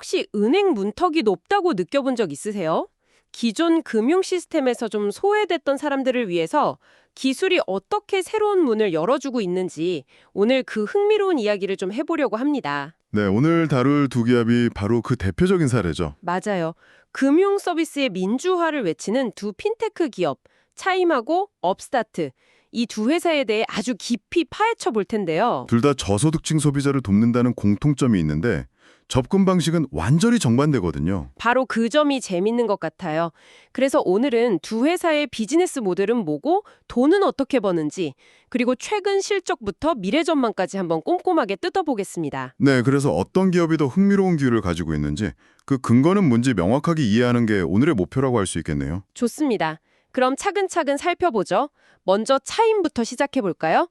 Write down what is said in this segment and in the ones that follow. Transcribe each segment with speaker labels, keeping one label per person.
Speaker 1: 혹시 은행 문턱이 높다고 느껴본 적 있으세요? 기존 금융 시스템에서 좀 소외됐던 사람들을 위해서 기술이 어떻게 새로운 문을 열어주고 있는지 오늘 그 흥미로운 이야기를 좀 해보려고 합니다.
Speaker 2: 네, 오늘 다룰 두 기업이 바로 그 대표적인 사례죠.
Speaker 1: 맞아요. 금융 서비스의 민주화를 외치는 두 핀테크 기업, 차임하고 업스타트. 이 두 회사에 대해 아주 깊이 파헤쳐 볼 텐데요.
Speaker 2: 둘 다 저소득층 소비자를 돕는다는 공통점이 있는데 접근 방식은 완전히 정반대거든요.
Speaker 1: 바로 그 점이 재밌는 것 같아요. 그래서 오늘은 두 회사의 비즈니스 모델은 뭐고 돈은 어떻게 버는지 그리고 최근 실적부터 미래 전망까지 한번 꼼꼼하게 뜯어보겠습니다.
Speaker 2: 네, 그래서 어떤 기업이 더 흥미로운 기회를 가지고 있는지 그 근거는 뭔지 명확하게 이해하는 게 오늘의 목표라고 할 수 있겠네요.
Speaker 1: 좋습니다. 그럼 차근차근 살펴보죠. 먼저 차임부터 시작해 볼까요?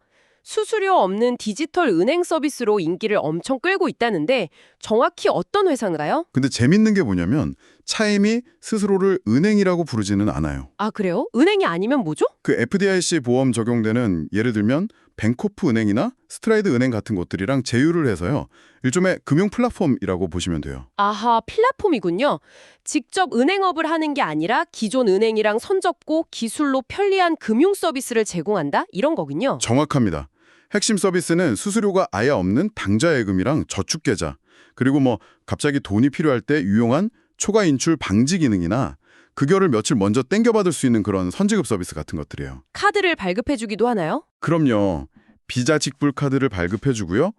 Speaker 1: 수수료 없는 디지털 은행 서비스로 인기를 엄청 끌고 있다는데 정확히 어떤 회사인가요?
Speaker 2: 근데 재밌는 게 뭐냐면 차임이 스스로를 은행이라고 부르지는 않아요.
Speaker 1: 아, 그래요? 은행이 아니면 뭐죠?
Speaker 2: 그 FDIC 보험 적용되는 예를 들면 뱅코프 은행이나 스트라이드 은행 같은 것들이랑 제휴를 해서요. 일종의 금융 플랫폼이라고 보시면 돼요.
Speaker 1: 아하, 플랫폼이군요. 직접 은행업을 하는 게 아니라 기존 은행이랑 손잡고 기술로 편리한 금융 서비스를 제공한다? 이런 거군요.
Speaker 2: 정확합니다. 핵심 서비스는 수수료가 아예 없는 당좌 예금이랑 저축 계좌, 그리고 갑자기 돈이 필요할 때 유용한 초과 인출 방지 기능이나 급여를 며칠 먼저 땡겨받을 수 있는 그런 선지급 서비스 같은 것들이에요.
Speaker 1: 카드를 발급해주기도 하나요?
Speaker 2: 그럼요. 비자 직불 카드를 발급해주고요.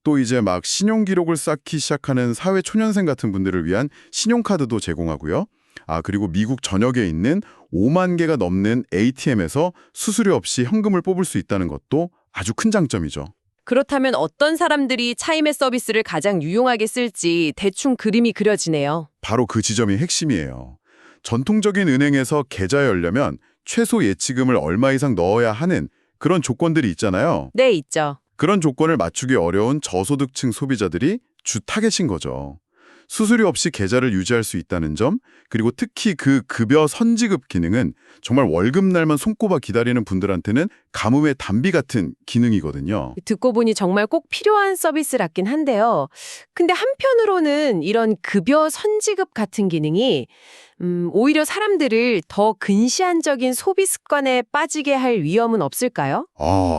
Speaker 2: 또 이제 막 신용기록을 쌓기 시작하는 사회 초년생 같은 분들을 위한 신용카드도 제공하고요. 아, 그리고 미국 전역에 있는 5만 개가 넘는 ATM에서 수수료 없이 현금을 뽑을 수 있다는 것도 아주 큰 장점이죠.
Speaker 1: 그렇다면 어떤 사람들이 차임의 서비스를 가장 유용하게 쓸지 대충 그림이 그려지네요.
Speaker 2: 바로 그 지점이 핵심이에요. 전통적인 은행에서 계좌 열려면 최소 예치금을 얼마 이상 넣어야 하는 그런 조건들이 있잖아요.
Speaker 1: 네, 있죠.
Speaker 2: 그런 조건을 맞추기 어려운 저소득층 소비자들이 주 타겟인 거죠. 수수료 없이 계좌를 유지할 수 있다는 점, 그리고 특히 그 급여 선지급 기능은 정말 월급날만 손꼽아 기다리는 분들한테는 가뭄의 단비 같은 기능이거든요.
Speaker 1: 듣고 보니 정말 꼭 필요한 서비스랍긴 한데요. 근데 한편으로는 이런 급여 선지급 같은 기능이 오히려 사람들을 더 근시안적인 소비 습관에 빠지게 할 위험은 없을까요?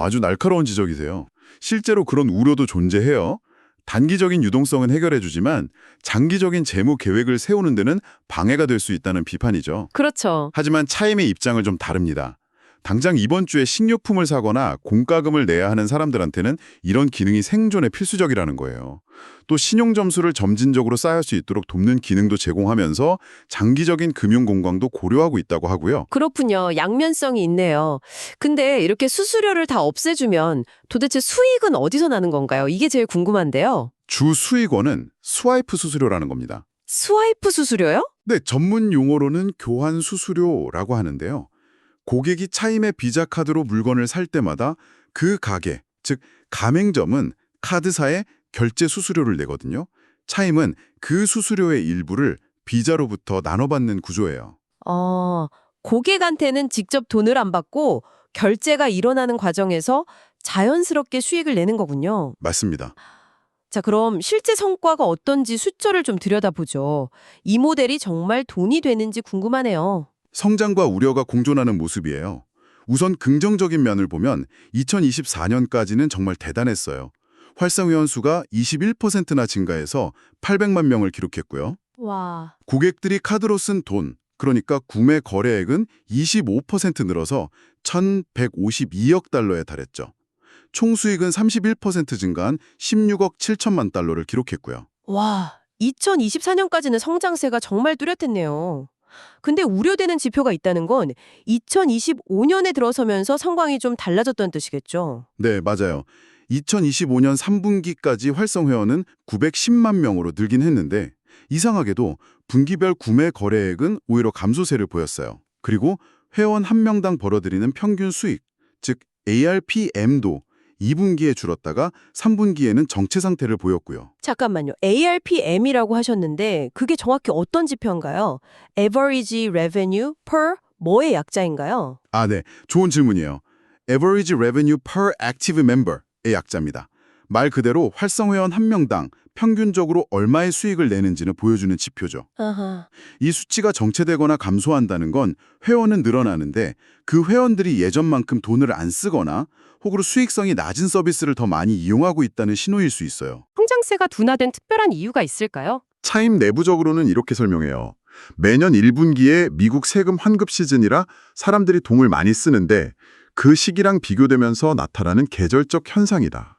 Speaker 2: 아주 날카로운 지적이세요. 실제로 그런 우려도 존재해요. 단기적인 유동성은 해결해주지만 장기적인 재무 계획을 세우는 데는 방해가 될 수 있다는 비판이죠.
Speaker 1: 그렇죠.
Speaker 2: 하지만 차임의 입장은 좀 다릅니다. 당장 이번 주에 식료품을 사거나 공과금을 내야 하는 사람들한테는 이런 기능이 생존에 필수적이라는 거예요. 또 신용 점수를 점진적으로 쌓을 수 있도록 돕는 기능도 제공하면서 장기적인 금융 공강도 고려하고 있다고 하고요.
Speaker 1: 그렇군요. 양면성이 있네요. 근데 이렇게 수수료를 다 없애주면 도대체 수익은 어디서 나는 건가요? 이게 제일 궁금한데요.
Speaker 2: 주 수익원은 스와이프 수수료라는 겁니다.
Speaker 1: 스와이프 수수료요?
Speaker 2: 네, 전문 용어로는 교환 수수료라고 하는데요. 고객이 차임의 비자 카드로 물건을 살 때마다 그 가게, 즉 가맹점은 카드사에 결제 수수료를 내거든요. 차임은 그 수수료의 일부를 비자로부터 나눠받는 구조예요.
Speaker 1: 고객한테는 직접 돈을 안 받고 결제가 일어나는 과정에서 자연스럽게 수익을 내는 거군요.
Speaker 2: 맞습니다.
Speaker 1: 자, 그럼 실제 성과가 어떤지 숫자를 좀 들여다보죠. 이 모델이 정말 돈이 되는지 궁금하네요.
Speaker 2: 성장과 우려가 공존하는 모습이에요. 우선 긍정적인 면을 보면 2024년까지는 정말 대단했어요. 활성회원 수가 21%나 증가해서 800만 명을 기록했고요.
Speaker 1: 와,
Speaker 2: 고객들이 카드로 쓴 돈, 그러니까 구매 거래액은 25% 늘어서 1,152억 달러에 달했죠. 총 수익은 31% 증가한 16억 7천만 달러를 기록했고요.
Speaker 1: 와, 2024년까지는 성장세가 정말 뚜렷했네요. 근데 우려되는 지표가 있다는 건 2025년에 들어서면서 상황이 좀 달라졌다는 뜻이겠죠.
Speaker 2: 네, 맞아요. 2025년 3분기까지 활성 회원은 910만 명으로 늘긴 했는데 이상하게도 분기별 구매 거래액은 오히려 감소세를 보였어요. 그리고 회원 한 명당 벌어들이는 평균 수익, 즉 ARPM도 2분기에 줄었다가 3분기에는 정체 상태를 보였고요.
Speaker 1: 잠깐만요. ARPM이라고 하셨는데 그게 정확히 어떤 지표인가요? Average Revenue Per 뭐의 약자인가요?
Speaker 2: 네. 좋은 질문이에요. Average Revenue Per Active Member의 약자입니다. 말 그대로 활성회원 한 명당 평균적으로 얼마의 수익을 내는지는 보여주는 지표죠.
Speaker 1: 아하.
Speaker 2: 이 수치가 정체되거나 감소한다는 건 회원은 늘어나는데 그 회원들이 예전만큼 돈을 안 쓰거나 혹으로 수익성이 낮은 서비스를 더 많이 이용하고 있다는 신호일 수 있어요.
Speaker 1: 성장세가 둔화된 특별한 이유가 있을까요?
Speaker 3: 차임 내부적으로는 이렇게 설명해요. 매년 1분기에 미국 세금 환급 시즌이라 사람들이 돈을 많이 쓰는데 그 시기랑 비교되면서 나타나는 계절적 현상이다.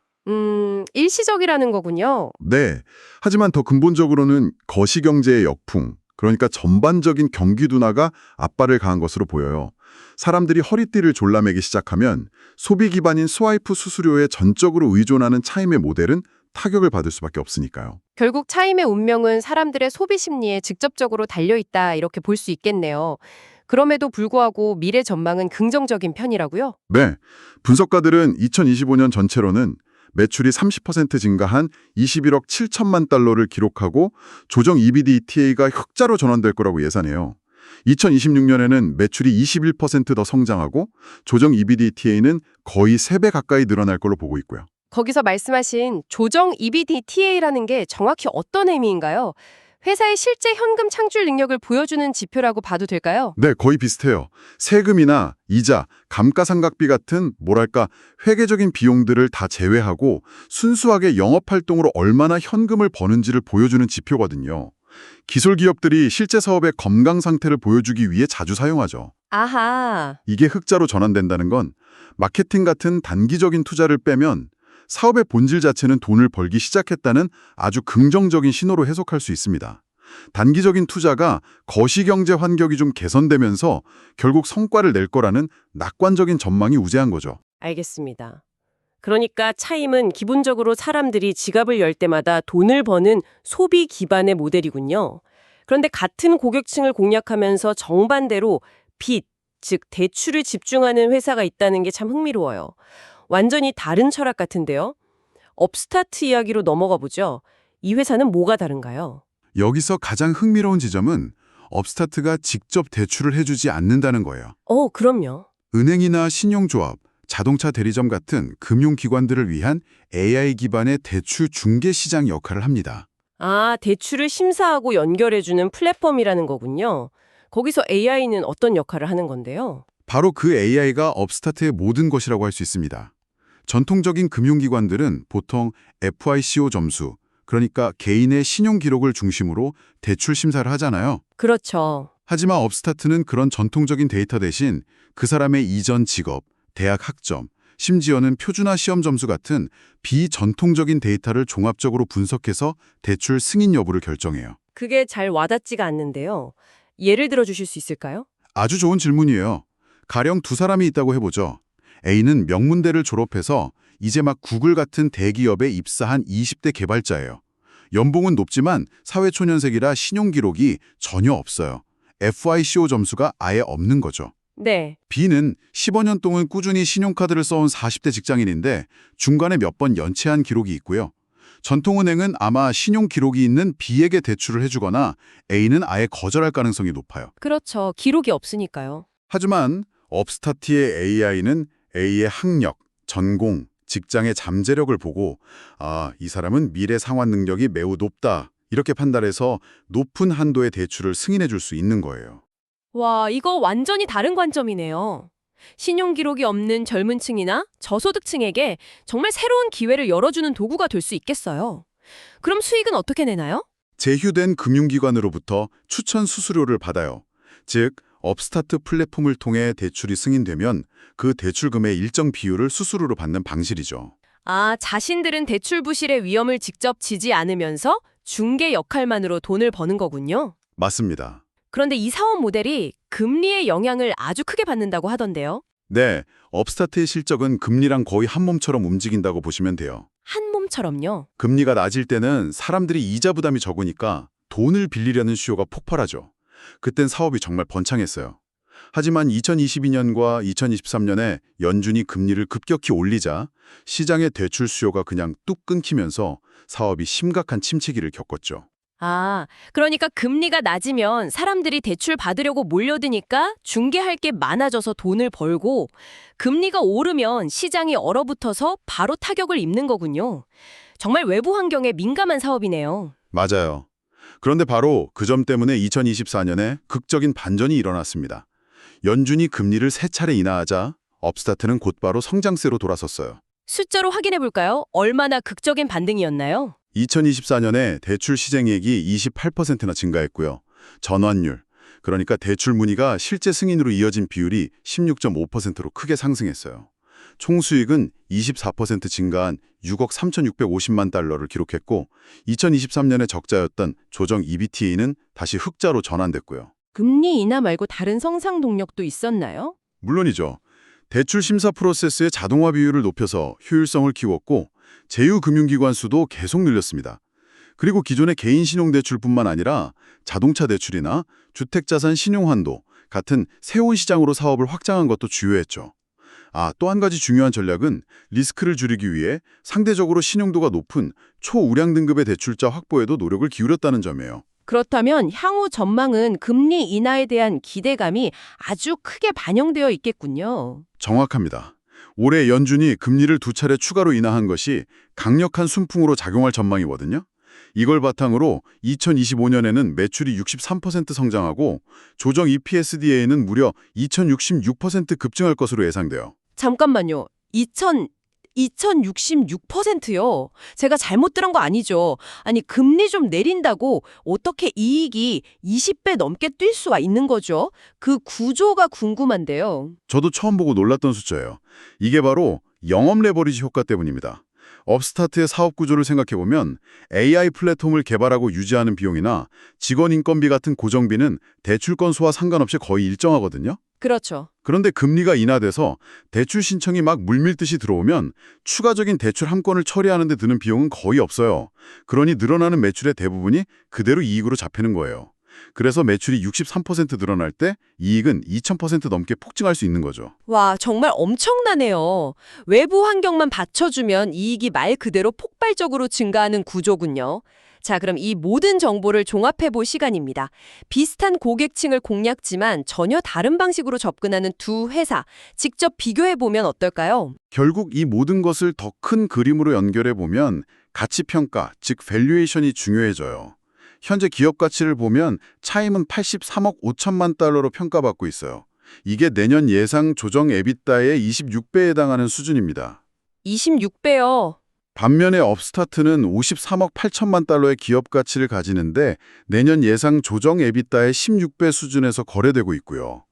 Speaker 1: 일시적이라는 거군요.
Speaker 3: 네. 하지만 더 근본적으로는 거시경제의 역풍, 그러니까 전반적인 경기 둔화가 압박을 가한 것으로 보여요. 사람들이 허리띠를 졸라매기 시작하면 소비 기반인 스와이프 수수료에 전적으로 의존하는 차임의 모델은 타격을 받을 수밖에 없으니까요.
Speaker 1: 결국 차임의 운명은 사람들의 소비 심리에 직접적으로 달려있다 이렇게 볼 수 있겠네요. 그럼에도 불구하고 미래 전망은 긍정적인 편이라고요?
Speaker 3: 네. 분석가들은 2025년 전체로는 매출이 30% 증가한 21억 7천만 달러를 기록하고 조정 EBITDA가 흑자로 전환될 거라고 예상해요. 2026년에는 매출이 21% 더 성장하고 조정 EBITDA는 거의 3배 가까이 늘어날 걸로 보고 있고요.
Speaker 1: 거기서 말씀하신 조정 EBITDA라는 게 정확히 어떤 의미인가요? 회사의 실제 현금 창출 능력을 보여주는 지표라고 봐도 될까요?
Speaker 3: 네, 거의 비슷해요. 세금이나 이자, 감가상각비 같은 뭐랄까 회계적인 비용들을 다 제외하고 순수하게 영업활동으로 얼마나 현금을 버는지를 보여주는 지표거든요. 기술 기업들이 실제 사업의 건강 상태를 보여주기 위해 자주 사용하죠.
Speaker 1: 아하.
Speaker 3: 이게 흑자로 전환된다는 건 마케팅 같은 단기적인 투자를 빼면 사업의 본질 자체는 돈을 벌기 시작했다는 아주 긍정적인 신호로 해석할 수 있습니다. 단기적인 투자가 거시경제 환경이 좀 개선되면서 결국 성과를 낼 거라는 낙관적인 전망이 우세한 거죠.
Speaker 4: 알겠습니다. 그러니까 차임은 기본적으로 사람들이 지갑을 열 때마다 돈을 버는 소비 기반의 모델이군요. 그런데 같은 고객층을 공략하면서 정반대로 빚, 즉 대출을 집중하는 회사가 있다는 게 참 흥미로워요. 완전히 다른 철학 같은데요. 업스타트 이야기로 넘어가 보죠. 이 회사는 뭐가 다른가요?
Speaker 2: 여기서 가장 흥미로운 지점은 업스타트가 직접 대출을 해주지 않는다는 거예요.
Speaker 4: 그럼요.
Speaker 2: 은행이나 신용조합, 자동차 대리점 같은 금융기관들을 위한 AI 기반의 대출 중개 시장 역할을 합니다.
Speaker 4: 아, 대출을 심사하고 연결해주는 플랫폼이라는 거군요. 거기서 AI는 어떤 역할을 하는 건데요?
Speaker 2: 바로 그 AI가 업스타트의 모든 것이라고 할 수 있습니다. 전통적인 금융기관들은 보통 FICO 점수, 그러니까 개인의 신용 기록을 중심으로 대출 심사를 하잖아요.
Speaker 4: 그렇죠.
Speaker 2: 하지만 업스타트는 그런 전통적인 데이터 대신 그 사람의 이전 직업, 대학 학점, 심지어는 표준화 시험 점수 같은 비전통적인 데이터를 종합적으로 분석해서 대출 승인 여부를 결정해요.
Speaker 4: 그게 잘 와닿지가 않는데요. 예를 들어 주실 수 있을까요?
Speaker 2: 아주 좋은 질문이에요. 가령 두 사람이 있다고 해보죠. A는 명문대를 졸업해서 이제 막 구글 같은 대기업에 입사한 20대 개발자예요. 연봉은 높지만 사회초년생이라 신용기록이 전혀 없어요. FICO 점수가 아예 없는 거죠.
Speaker 4: 네.
Speaker 2: B는 15년 동안 꾸준히 신용카드를 써온 40대 직장인인데 중간에 몇 번 연체한 기록이 있고요. 전통은행은 아마 신용 기록이 있는 B에게 대출을 해주거나 A는 아예 거절할 가능성이 높아요.
Speaker 4: 그렇죠. 기록이 없으니까요.
Speaker 2: 하지만 업스타트의 AI는 A의 학력, 전공, 직장의 잠재력을 보고 이 사람은 미래 상환 능력이 매우 높다 이렇게 판단해서 높은 한도의 대출을 승인해 줄 수 있는 거예요.
Speaker 4: 와, 이거 완전히 다른 관점이네요. 신용 기록이 없는 젊은 층이나 저소득층에게 정말 새로운 기회를 열어주는 도구가 될 수 있겠어요. 그럼 수익은 어떻게 내나요?
Speaker 2: 제휴된 금융기관으로부터 추천 수수료를 받아요. 즉, 업스타트 플랫폼을 통해 대출이 승인되면 그 대출금의 일정 비율을 수수료로 받는 방식이죠.
Speaker 4: 아, 자신들은 대출 부실의 위험을 직접 지지 않으면서 중개 역할만으로 돈을 버는 거군요.
Speaker 2: 맞습니다.
Speaker 4: 그런데 이 사업 모델이 금리의 영향을 아주 크게 받는다고 하던데요.
Speaker 2: 네, 업스타트의 실적은 금리랑 거의 한 몸처럼 움직인다고 보시면 돼요.
Speaker 4: 한 몸처럼요.
Speaker 2: 금리가 낮을 때는 사람들이 이자 부담이 적으니까 돈을 빌리려는 수요가 폭발하죠. 그땐 사업이 정말 번창했어요. 하지만 2022년과 2023년에 연준이 금리를 급격히 올리자 시장의 대출 수요가 그냥 뚝 끊기면서 사업이 심각한 침체기를 겪었죠.
Speaker 1: 아, 그러니까 금리가 낮으면 사람들이 대출 받으려고 몰려드니까 중개할 게 많아져서 돈을 벌고 금리가 오르면 시장이 얼어붙어서 바로 타격을 입는 거군요. 정말 외부 환경에 민감한 사업이네요.
Speaker 2: 맞아요. 그런데 바로 그 점 때문에 2024년에 극적인 반전이 일어났습니다. 연준이 금리를 3차례 인하하자 업스타트는 곧바로 성장세로 돌아섰어요.
Speaker 1: 숫자로 확인해 볼까요? 얼마나 극적인 반등이었나요?
Speaker 2: 2024년에 대출 시장액이 28%나 증가했고요. 전환율, 그러니까 대출 문의가 실제 승인으로 이어진 비율이 16.5%로 크게 상승했어요. 총 수익은 24% 증가한 6억 3,650만 달러를 기록했고 2023년에 적자였던 조정 EBTA는 다시 흑자로 전환됐고요.
Speaker 1: 금리 인하 말고 다른 성장 동력도 있었나요?
Speaker 2: 물론이죠. 대출 심사 프로세스의 자동화 비율을 높여서 효율성을 키웠고 제휴금융기관 수도 계속 늘렸습니다. 그리고 기존의 개인 신용대출뿐만 아니라 자동차 대출이나 주택자산 신용환도 같은 새로운 시장으로 사업을 확장한 것도 주요했죠. 또 한 가지 중요한 전략은 리스크를 줄이기 위해 상대적으로 신용도가 높은 초우량 등급의 대출자 확보에도 노력을 기울였다는 점이에요.
Speaker 1: 그렇다면 향후 전망은 금리 인하에 대한 기대감이 아주 크게 반영되어 있겠군요.
Speaker 2: 정확합니다. 올해 연준이 금리를 2차례 추가로 인하한 것이 강력한 순풍으로 작용할 전망이거든요. 이걸 바탕으로 2025년에는 매출이 63% 성장하고 조정 EPSDA는 무려 2066% 급증할 것으로 예상돼요.
Speaker 1: 잠깐만요. 2066%요? 제가 잘못 들은 거 아니죠? 아니, 금리 좀 내린다고 어떻게 이익이 20배 넘게 뛸 수가 있는 거죠? 그 구조가 궁금한데요.
Speaker 2: 저도 처음 보고 놀랐던 숫자예요. 이게 바로 영업 레버리지 효과 때문입니다. 업스타트의 사업 구조를 생각해보면 AI 플랫폼을 개발하고 유지하는 비용이나 직원 인건비 같은 고정비는 대출 건수와 상관없이 거의 일정하거든요.
Speaker 1: 그렇죠.
Speaker 2: 그런데 금리가 인하돼서 대출 신청이 막 물밀듯이 들어오면 추가적인 대출 한 건을 처리하는 데 드는 비용은 거의 없어요. 그러니 늘어나는 매출의 대부분이 그대로 이익으로 잡히는 거예요. 그래서 매출이 63% 늘어날 때 이익은 2000% 넘게 폭증할 수 있는 거죠.
Speaker 1: 와, 정말 엄청나네요. 외부 환경만 받쳐주면 이익이 말 그대로 폭발적으로 증가하는 구조군요. 자, 그럼 이 모든 정보를 종합해 볼 시간입니다. 비슷한 고객층을 공략지만 전혀 다른 방식으로 접근하는 두 회사, 직접 비교해 보면 어떨까요?
Speaker 2: 결국 이 모든 것을 더 큰 그림으로 연결해 보면 가치평가, 즉 밸류에이션이 중요해져요. 현재 기업 가치를 보면 차임은 83억 5천만 달러로 평가받고 있어요. 이게 내년 예상 조정 에비타의 26배에 해당하는 수준입니다.
Speaker 1: 26배요.
Speaker 2: 반면에 업스타트는 53억 8천만 달러의 기업 가치를 가지는데 내년 예상 조정 에비타의 16배 수준에서 거래되고 있고요.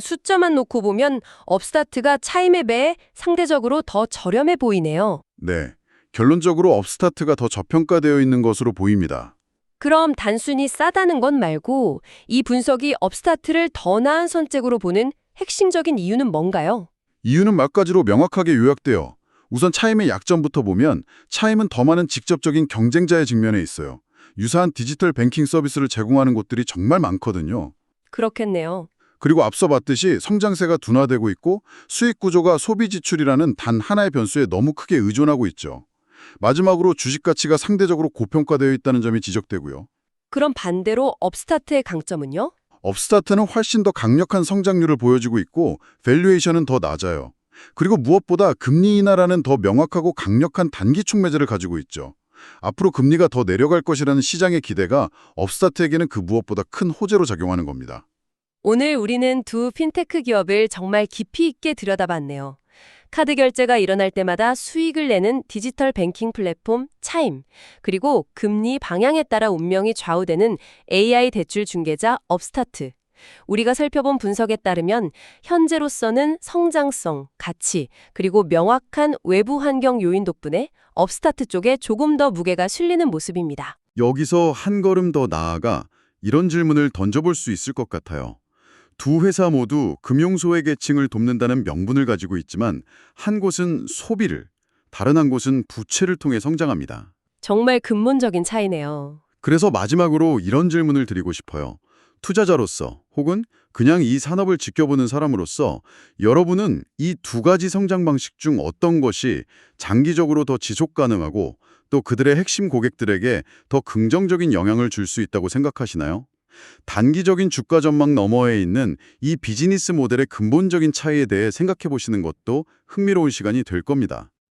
Speaker 1: 숫자만 놓고 보면 업스타트가 차임에 비해 상대적으로 더 저렴해 보이네요.
Speaker 2: 네, 결론적으로 업스타트가 더 저평가되어 있는 것으로 보입니다.
Speaker 1: 그럼 단순히 싸다는 건 말고 이 분석이 업스타트를 더 나은 선택으로 보는 핵심적인 이유는 뭔가요?
Speaker 2: 이유는 몇 가지로 명확하게 요약돼요. 우선 차임의 약점부터 보면 차임은 더 많은 직접적인 경쟁자의 직면에 있어요. 유사한 디지털 뱅킹 서비스를 제공하는 곳들이 정말 많거든요.
Speaker 1: 그렇겠네요.
Speaker 2: 그리고 앞서 봤듯이 성장세가 둔화되고 있고 수익 구조가 소비 지출이라는 단 하나의 변수에 너무 크게 의존하고 있죠. 마지막으로 주식 가치가 상대적으로 고평가되어 있다는 점이 지적되고요.
Speaker 1: 그럼 반대로 업스타트의 강점은요?
Speaker 2: 업스타트는 훨씬 더 강력한 성장률을 보여주고 있고 밸류에이션은 더 낮아요. 그리고 무엇보다 금리 인하라는 더 명확하고 강력한 단기축 매제를 가지고 있죠. 앞으로 금리가 더 내려갈 것이라는 시장의 기대가 업스타트에게는 그 무엇보다 큰 호재로 작용하는 겁니다.
Speaker 1: 오늘 우리는 두 핀테크 기업을 정말 깊이 있게 들여다봤네요. 카드 결제가 일어날 때마다 수익을 내는 디지털 뱅킹 플랫폼 차임, 그리고 금리 방향에 따라 운명이 좌우되는 AI 대출 중개자 업스타트. 우리가 살펴본 분석에 따르면 현재로서는 성장성, 가치, 그리고 명확한 외부 환경 요인 덕분에 업스타트 쪽에 조금 더 무게가 실리는 모습입니다.
Speaker 3: 여기서 한 걸음 더 나아가 이런 질문을 던져볼 수 있을 것 같아요. 두 회사 모두 금융소외계층을 돕는다는 명분을 가지고 있지만 한 곳은 소비를, 다른 한 곳은 부채를 통해 성장합니다.
Speaker 1: 정말 근본적인 차이네요.
Speaker 3: 그래서 마지막으로 이런 질문을 드리고 싶어요. 투자자로서
Speaker 2: 혹은 그냥 이 산업을 지켜보는 사람으로서 여러분은 이 두 가지 성장 방식 중 어떤 것이 장기적으로 더 지속 가능하고 또 그들의 핵심 고객들에게 더 긍정적인 영향을 줄 수 있다고 생각하시나요? 단기적인 주가 전망 너머에 있는 이 비즈니스 모델의 근본적인 차이에 대해 생각해 보시는 것도 흥미로운 시간이 될 겁니다.